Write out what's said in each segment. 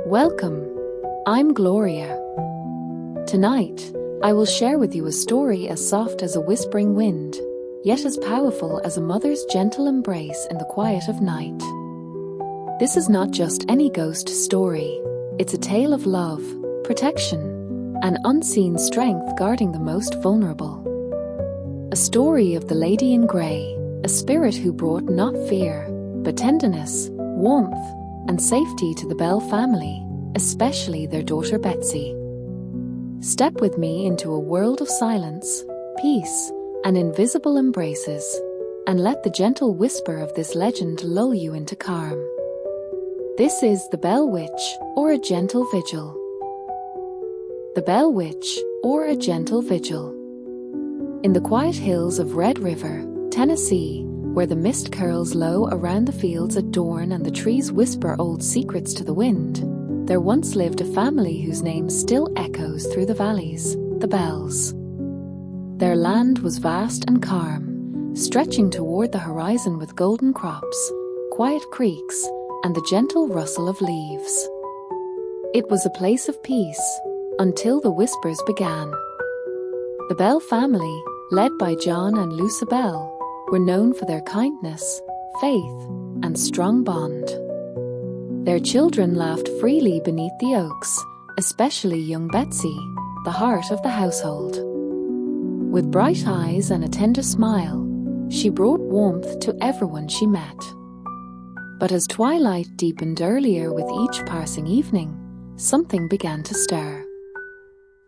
Welcome, I'm Gloria. Tonight, I will share with you a story as soft as a whispering wind, yet as powerful as a mother's gentle embrace in the quiet of night. This is not just any ghost story, it's a tale of love, protection, and unseen strength guarding the most vulnerable. A story of the Lady in Grey, a spirit who brought not fear, but tenderness, warmth, and safety to the Bell family, especially their daughter Betsy. Step with me into a world of silence, peace, and invisible embraces, and let the gentle whisper of this legend lull you into calm. This is the Bell Witch, or a gentle vigil. The Bell Witch, or a gentle vigil. In the quiet hills of Red River, Tennessee, where the mist curls low around the fields at dawn and the trees whisper old secrets to the wind, there once lived a family whose name still echoes through the valleys, the Bells. Their land was vast and calm, stretching toward the horizon with golden crops, quiet creeks, and the gentle rustle of leaves. It was a place of peace, until the whispers began. The Bell family, led by John and Lucy Bell, were known for their kindness, faith, and strong bond. Their children laughed freely beneath the oaks, especially young Betsy, the heart of the household. With bright eyes and a tender smile, she brought warmth to everyone she met. But as twilight deepened earlier with each passing evening, something began to stir.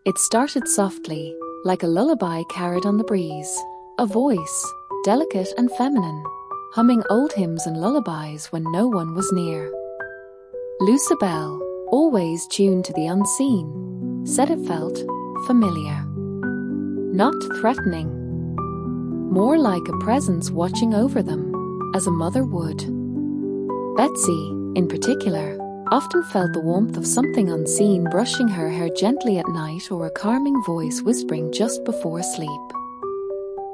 It started softly, like a lullaby carried on the breeze, a voice, delicate and feminine, humming old hymns and lullabies when no one was near. Lucy Bell, always tuned to the unseen, said it felt familiar. Not threatening. More like a presence watching over them, as a mother would. Betsy, in particular, often felt the warmth of something unseen brushing her hair gently at night or a calming voice whispering just before sleep.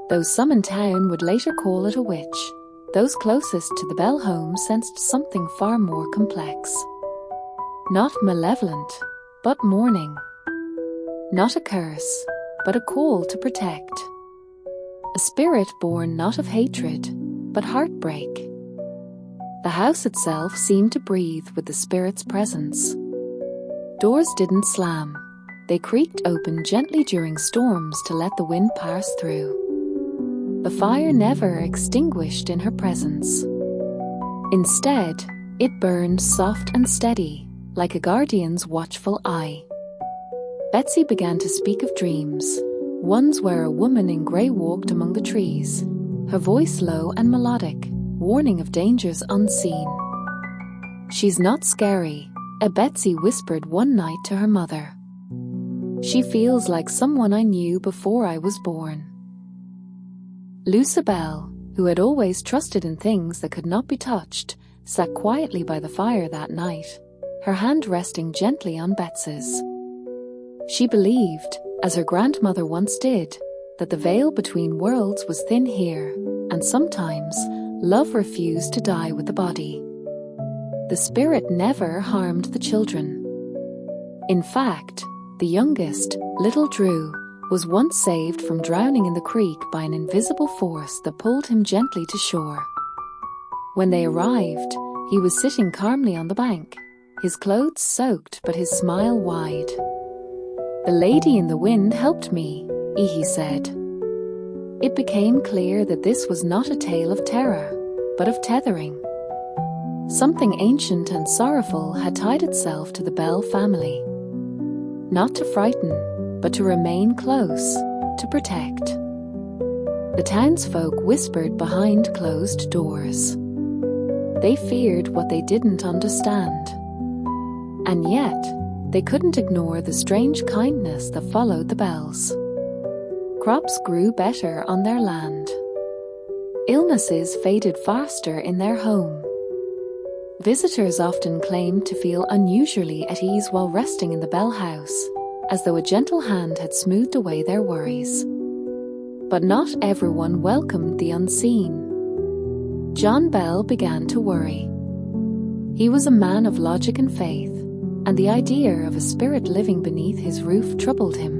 Though some in town would later call it a witch, those closest to the Bell home sensed something far more complex. Not malevolent, but mourning. Not a curse, but a call to protect. A spirit born not of hatred, but heartbreak. The house itself seemed to breathe with the spirit's presence. Doors didn't slam. They creaked open gently during storms to let the wind pass through. The fire never extinguished in her presence. Instead, it burned soft and steady, like a guardian's watchful eye. Betsy began to speak of dreams, ones where a woman in grey walked among the trees, her voice low and melodic, warning of dangers unseen. "She's not scary," a Betsy whispered one night to her mother. "She feels like someone I knew before I was born." Lucy Bell, who had always trusted in things that could not be touched, sat quietly by the fire that night, her hand resting gently on Betsy's. She believed, as her grandmother once did, that the veil between worlds was thin here, and sometimes love refused to die with the body. The spirit never harmed the children. In fact, the youngest, little Drew, was once saved from drowning in the creek by an invisible force that pulled him gently to shore. When they arrived, he was sitting calmly on the bank, his clothes soaked but his smile wide. "The lady in the wind helped me," he said. It became clear that this was not a tale of terror, but of tethering. Something ancient and sorrowful had tied itself to the Bell family. Not to frighten, but to remain close, to protect. The townsfolk whispered behind closed doors. They feared what they didn't understand. And yet, they couldn't ignore the strange kindness that followed the Bells. Crops grew better on their land. Illnesses faded faster in their home. Visitors often claimed to feel unusually at ease while resting in the Bell house, as though a gentle hand had smoothed away their worries. But not everyone welcomed the unseen. John Bell began to worry. He was a man of logic and faith, and the idea of a spirit living beneath his roof troubled him.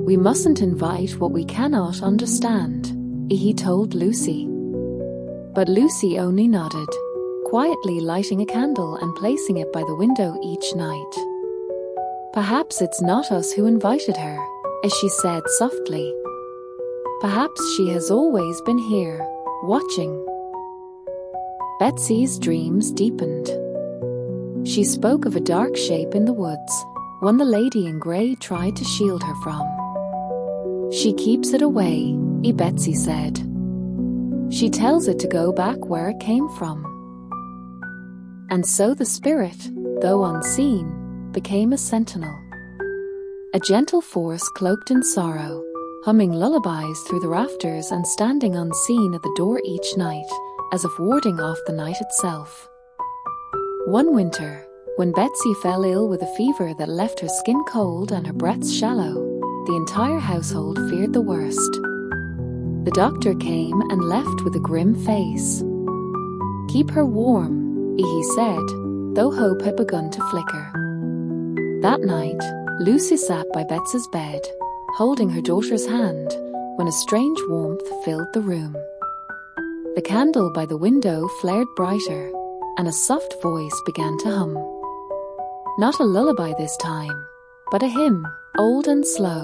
"We mustn't invite what we cannot understand," he told Lucy. But Lucy only nodded, quietly lighting a candle and placing it by the window each night. "Perhaps it's not us who invited her," as she said softly. "Perhaps she has always been here, watching." Betsy's dreams deepened. She spoke of a dark shape in the woods, one the lady in grey tried to shield her from. "She keeps it away," Betsy said. "She tells it to go back where it came from." And so the spirit, though unseen, became a sentinel. A gentle force cloaked in sorrow, humming lullabies through the rafters and standing unseen at the door each night, as if warding off the night itself. One winter, when Betsy fell ill with a fever that left her skin cold and her breaths shallow, the entire household feared the worst. The doctor came and left with a grim face. "Keep her warm," he said, though hope had begun to flicker. That night, Lucy sat by Betsy's bed, holding her daughter's hand, when a strange warmth filled the room. The candle by the window flared brighter, and a soft voice began to hum. Not a lullaby this time, but a hymn, old and slow,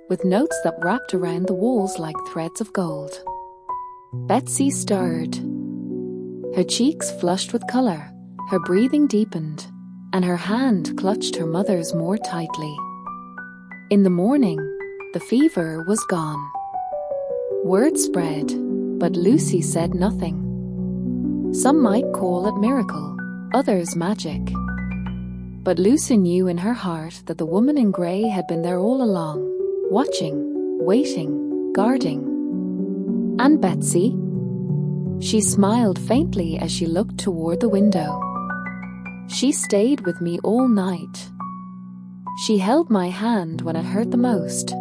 with notes that wrapped around the walls like threads of gold. Betsy stirred. Her cheeks flushed with colour, her breathing deepened, and her hand clutched her mother's more tightly. In the morning, the fever was gone. Word spread, but Lucy said nothing. Some might call it miracle, others magic. But Lucy knew in her heart that the woman in grey had been there all along, watching, waiting, guarding. "And Betsy?" She smiled faintly as she looked toward the window. "She stayed with me all night. She held my hand when it hurt the most."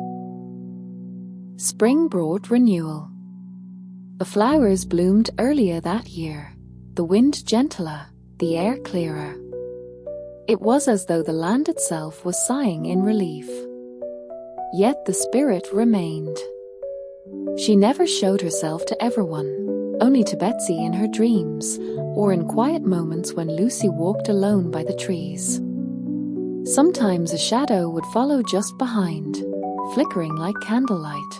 Spring brought renewal. The flowers bloomed earlier that year, the wind gentler, the air clearer. It was as though the land itself was sighing in relief. Yet the spirit remained. She never showed herself to everyone, only to Betsy in her dreams, or in quiet moments when Lucy walked alone by the trees. Sometimes a shadow would follow just behind, flickering like candlelight.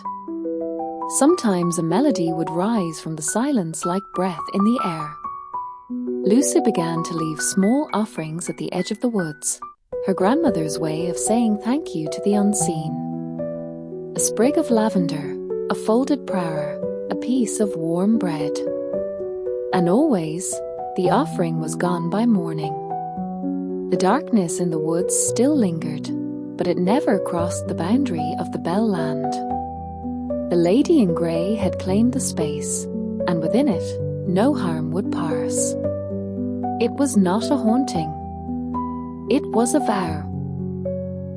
Sometimes a melody would rise from the silence like breath in the air. Lucy began to leave small offerings at the edge of the woods, her grandmother's way of saying thank you to the unseen. A sprig of lavender, a folded prayer, a piece of warm bread. And always, the offering was gone by morning. The darkness in the woods still lingered, but it never crossed the boundary of the Bell Land. The lady in grey had claimed the space, and within it, no harm would pass. It was not a haunting. It was a vow.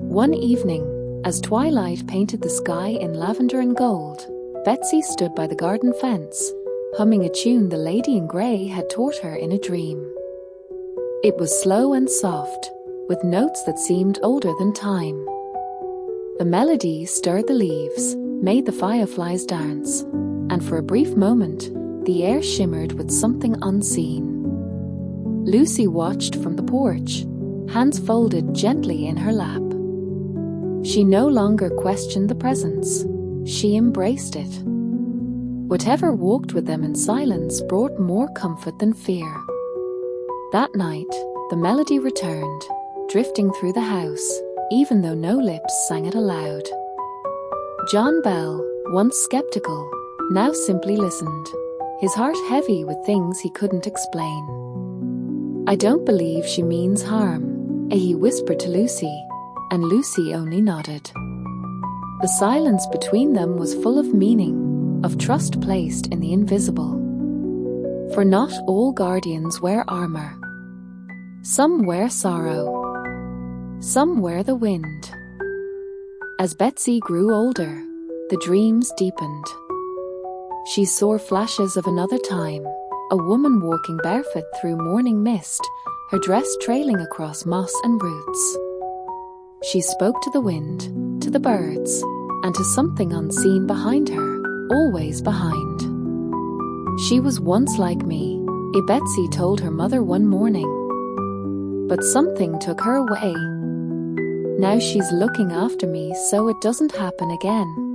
One evening, as twilight painted the sky in lavender and gold, Betsy stood by the garden fence, humming a tune the lady in grey had taught her in a dream. It was slow and soft, with notes that seemed older than time. The melody stirred the leaves, made the fireflies dance, and for a brief moment, the air shimmered with something unseen. Lucy watched from the porch, hands folded gently in her lap. She no longer questioned the presence, she embraced it. Whatever walked with them in silence brought more comfort than fear. That night, the melody returned, drifting through the house, even though no lips sang it aloud. John Bell, once skeptical, now simply listened, his heart heavy with things he couldn't explain. "I don't believe she means harm," he whispered to Lucy, and Lucy only nodded. The silence between them was full of meaning, of trust placed in the invisible. For not all guardians wear armor. Some wear sorrow. Some wear the wind. As Betsy grew older, the dreams deepened. She saw flashes of another time, a woman walking barefoot through morning mist, her dress trailing across moss and roots. She spoke to the wind, to the birds, and to something unseen behind her, always behind. She was once like me, Betsy told her mother one morning. But something took her away. Now she's looking after me so it doesn't happen again.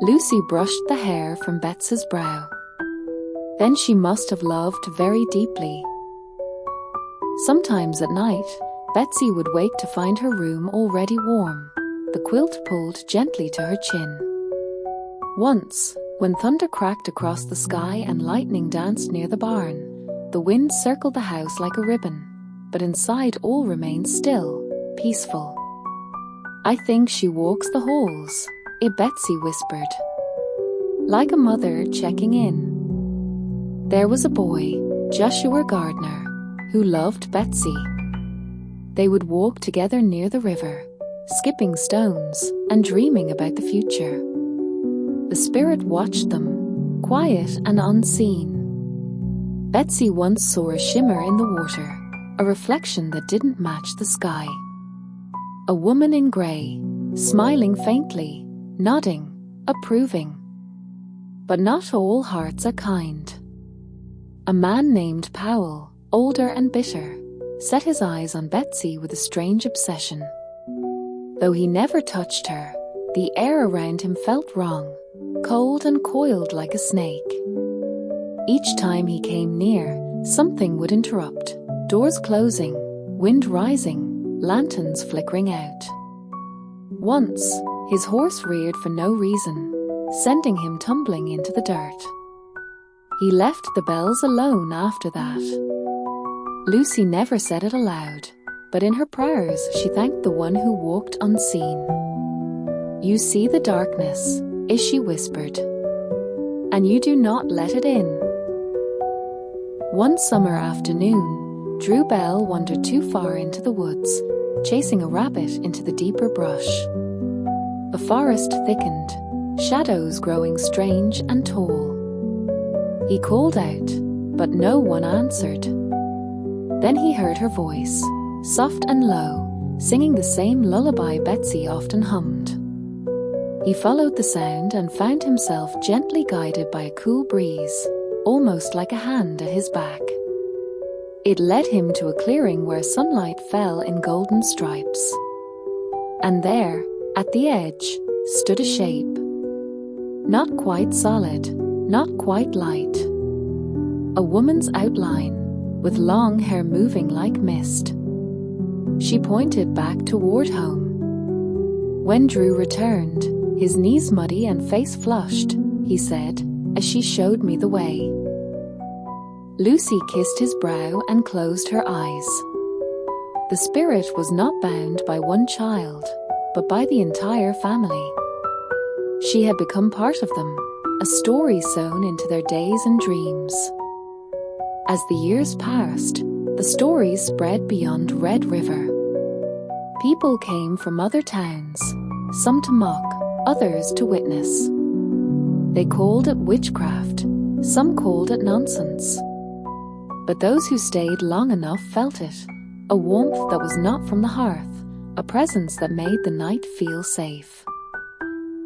Lucy brushed the hair from Betsy's brow. Then she must have loved very deeply. Sometimes at night, Betsy would wake to find her room already warm, the quilt pulled gently to her chin. Once, when thunder cracked across the sky and lightning danced near the barn, the wind circled the house like a ribbon, but inside all remained still, peaceful. I think she walks the halls, Betsy whispered. Like a mother checking in. There was a boy, Joshua Gardner, who loved Betsy. They would walk together near the river, skipping stones and dreaming about the future. The spirit watched them, quiet and unseen. Betsy once saw a shimmer in the water, a reflection that didn't match the sky. A woman in grey, smiling faintly, nodding, approving. But not all hearts are kind. A man named Powell, older and bitter, set his eyes on Betsy with a strange obsession. Though he never touched her, the air around him felt wrong, cold and coiled like a snake. Each time he came near, something would interrupt, doors closing, wind rising, lanterns flickering out. Once, his horse reared for no reason, sending him tumbling into the dirt. He left the bells alone after that. Lucy never said it aloud, but in her prayers she thanked the one who walked unseen. You see the darkness, she whispered, and you do not let it in. One summer afternoon, Drew Bell wandered too far into the woods, chasing a rabbit into the deeper brush. The forest thickened, shadows growing strange and tall. He called out, but no one answered. Then he heard her voice, soft and low, singing the same lullaby Betsy often hummed. He followed the sound and found himself gently guided by a cool breeze, almost like a hand at his back. It led him to a clearing where sunlight fell in golden stripes. And there, at the edge, stood a shape. Not quite solid, not quite light. A woman's outline, with long hair moving like mist. She pointed back toward home. When Drew returned, his knees muddy and face flushed, he said, as she showed me the way. Lucy kissed his brow and closed her eyes. The spirit was not bound by one child, but by the entire family. She had become part of them, a story sewn into their days and dreams. As the years passed, the stories spread beyond Red River. People came from other towns, some to mock, others to witness. They called it witchcraft, some called it nonsense. But those who stayed long enough felt it, a warmth that was not from the hearth, a presence that made the night feel safe.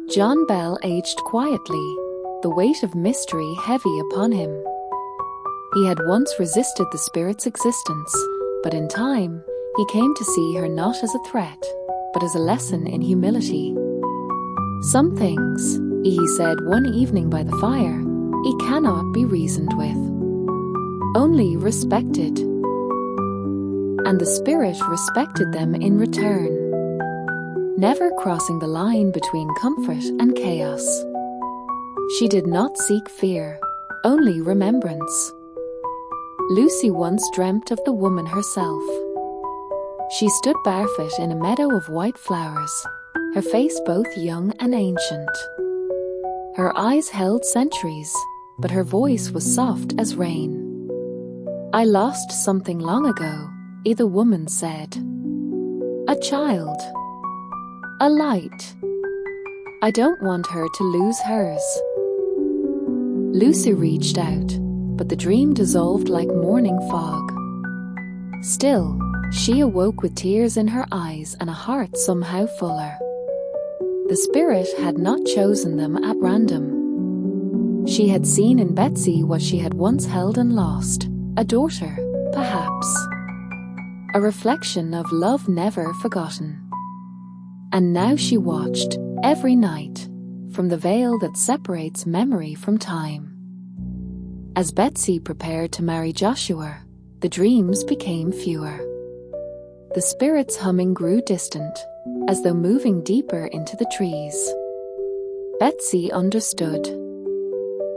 John Bell aged quietly, the weight of mystery heavy upon him. He had once resisted the spirit's existence, but in time, he came to see her not as a threat, but as a lesson in humility. Some things, he said one evening by the fire, he cannot be reasoned with. Only respected. And the spirit respected them in return, never crossing the line between comfort and chaos. She did not seek fear, only remembrance. Lucy once dreamt of the woman herself. She stood barefoot in a meadow of white flowers, her face both young and ancient. Her eyes held centuries, but her voice was soft as rain. I lost something long ago, the woman said. A child. A light. I don't want her to lose hers. Lucy reached out, but the dream dissolved like morning fog. Still, she awoke with tears in her eyes and a heart somehow fuller. The spirit had not chosen them at random. She had seen in Betsy what she had once held and lost, a daughter, perhaps. A reflection of love never forgotten. And now she watched, every night, from the veil that separates memory from time. As Betsy prepared to marry Joshua, the dreams became fewer. The spirit's humming grew distant, as though moving deeper into the trees. Betsy understood.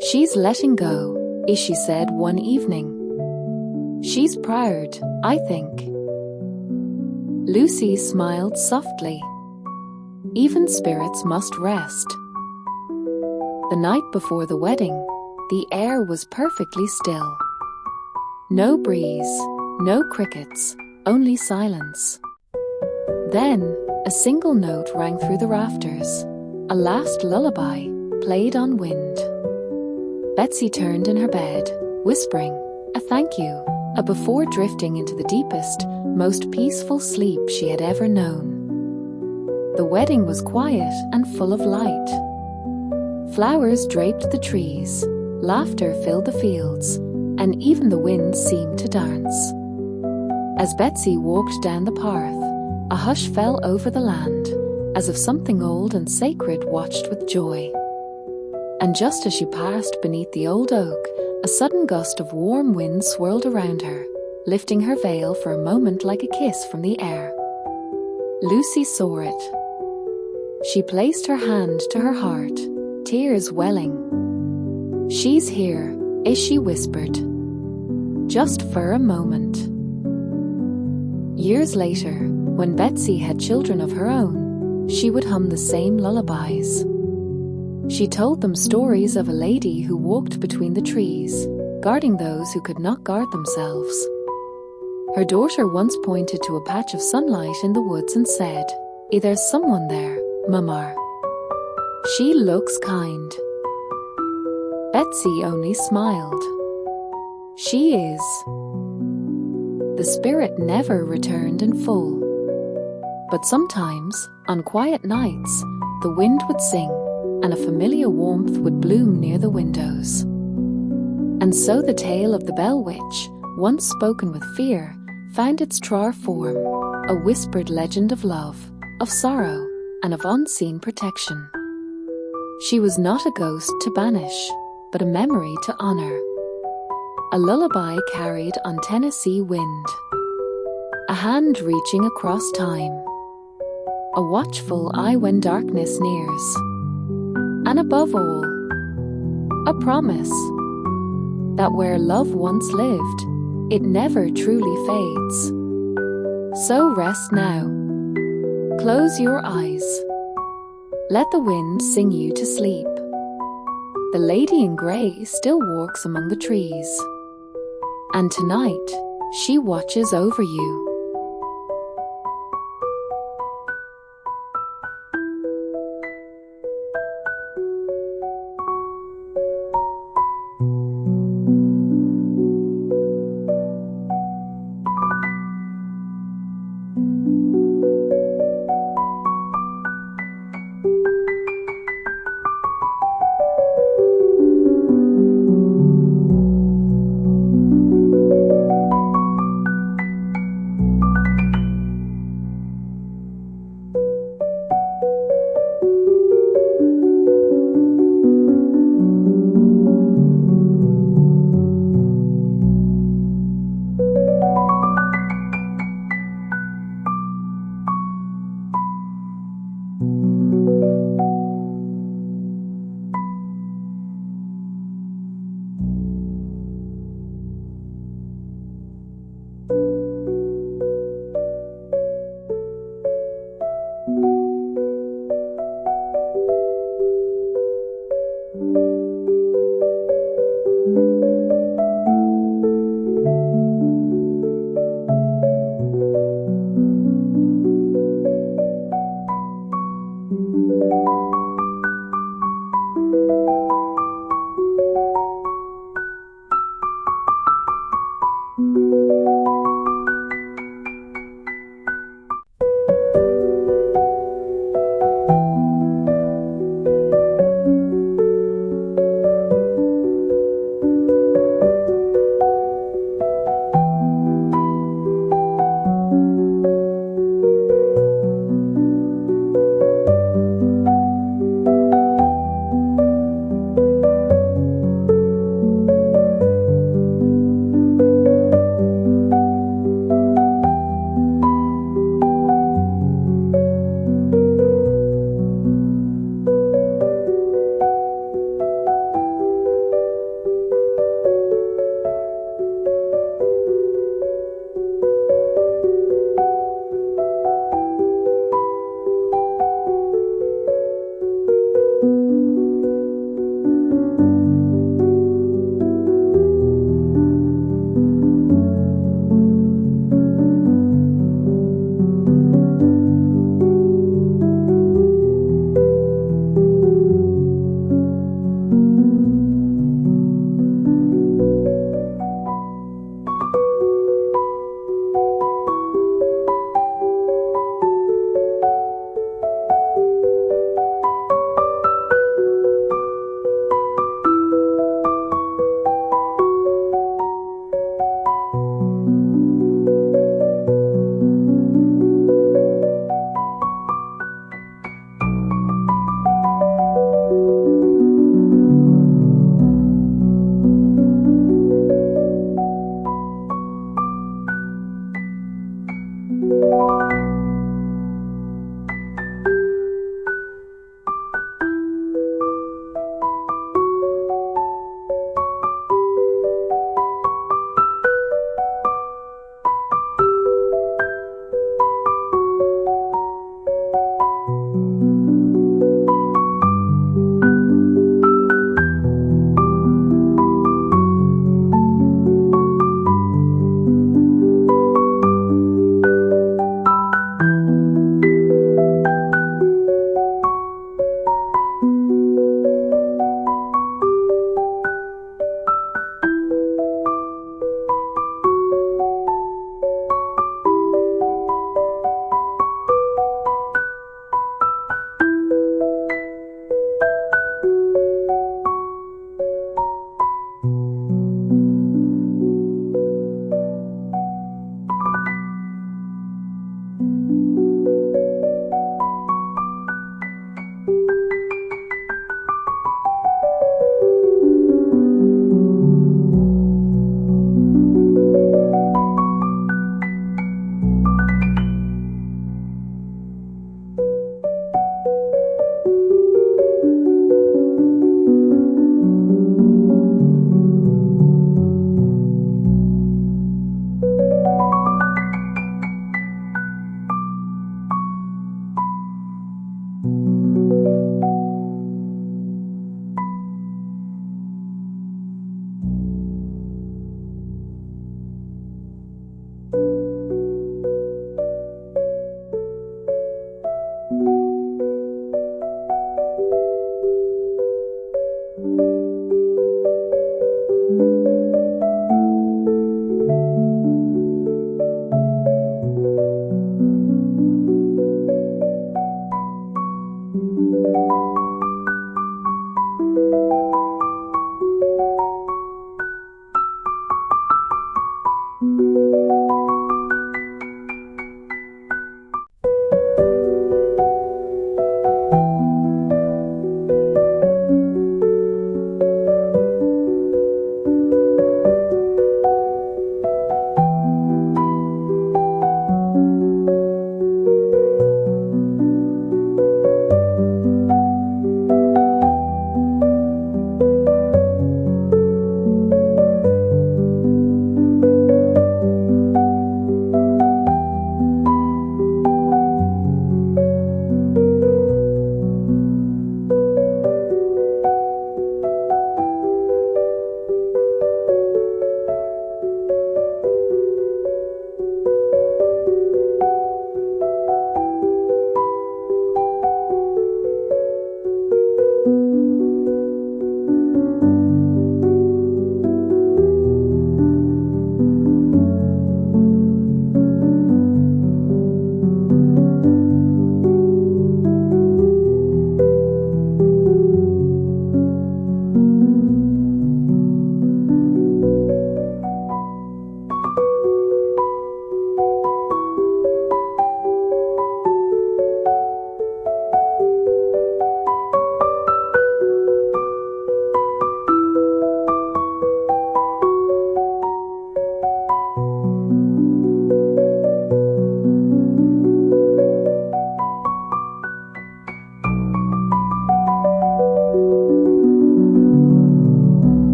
"She's letting go," she said one evening. "She's proud, I think." Lucy smiled softly. Even spirits must rest. The night before the wedding, the air was perfectly still. No breeze, no crickets, only silence. Then, a single note rang through the rafters, a last lullaby played on wind. Betsy turned in her bed, whispering, a thank you, before drifting into the deepest, most peaceful sleep she had ever known. The wedding was quiet and full of light. Flowers draped the trees, laughter filled the fields, and even the wind seemed to dance. As Betsy walked down the path, a hush fell over the land, as if something old and sacred watched with joy. And just as she passed beneath the old oak, a sudden gust of warm wind swirled around her, lifting her veil for a moment like a kiss from the air. Lucy saw it. She placed her hand to her heart, tears welling. "She's here," she whispered. Just for a moment. Years later, when Betsy had children of her own, she would hum the same lullabies. She told them stories of a lady who walked between the trees, guarding those who could not guard themselves. Her daughter once pointed to a patch of sunlight in the woods and said, "There's someone there, Mama. She looks kind." Betsy only smiled. "She is." The spirit never returned in full. But sometimes, on quiet nights, the wind would sing, and a familiar warmth would bloom near the windows. And so the tale of the Bell Witch, once spoken with fear, found its truer form, a whispered legend of love, of sorrow, and of unseen protection. She was not a ghost to banish, but a memory to honor. A lullaby carried on Tennessee wind. A hand reaching across time. A watchful eye when darkness nears. And above all, a promise that where love once lived, it never truly fades. So rest now. Close your eyes. Let the wind sing you to sleep. The lady in grey still walks among the trees. And tonight, she watches over you.